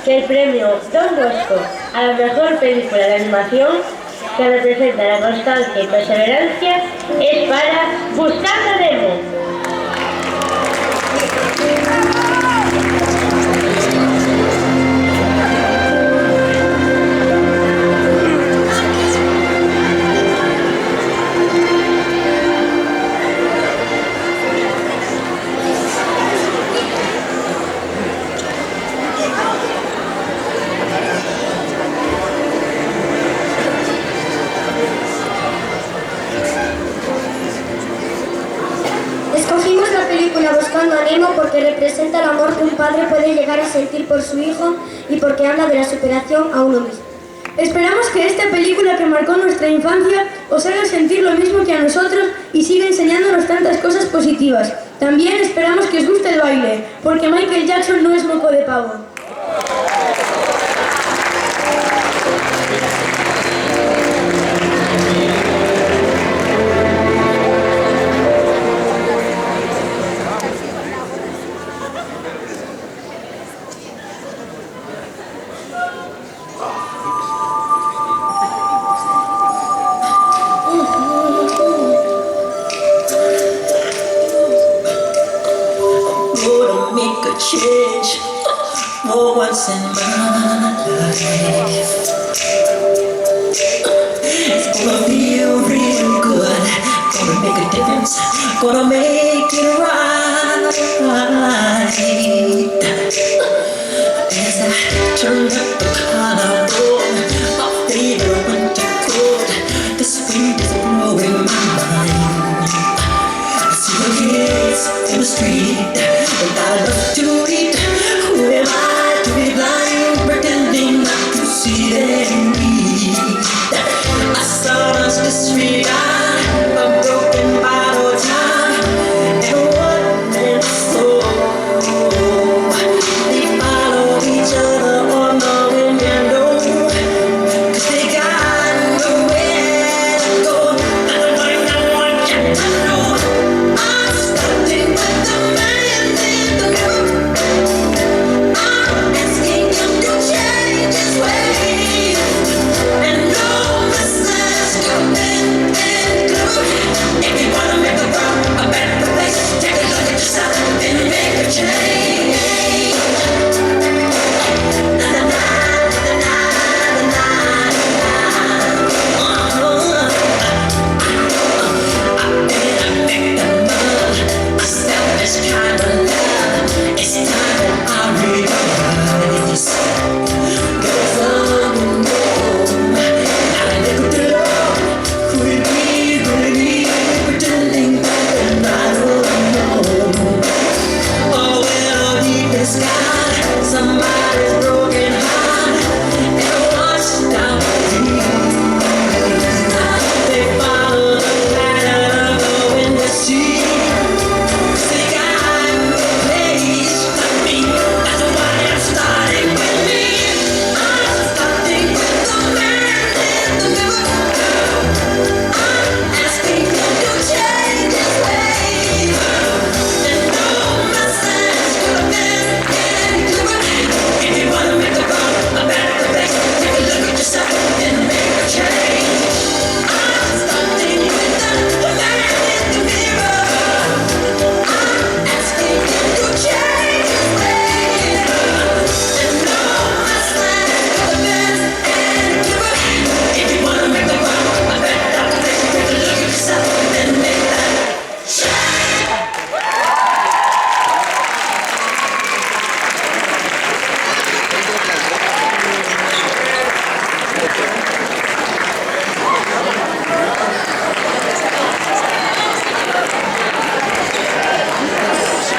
que el premio Don Bosco a la mejor película de animación que representa la constancia y perseverancia es para Buscando a Nemo. Escogimos la película Buscando a Nemo porque representa el amor que un padre puede llegar a sentir por su hijo y porque habla de la superación a uno mismo. Esperamos que esta película que marcó nuestra infancia os haga sentir lo mismo que a nosotros y siga enseñándonos tantas cosas positivas. También esperamos que os guste el baile, porque Michael Jackson no es moco de pavo. Change for once in my life. It's gonna feel real good. Gonna make a difference. Gonna make it right. As I turn up the collar.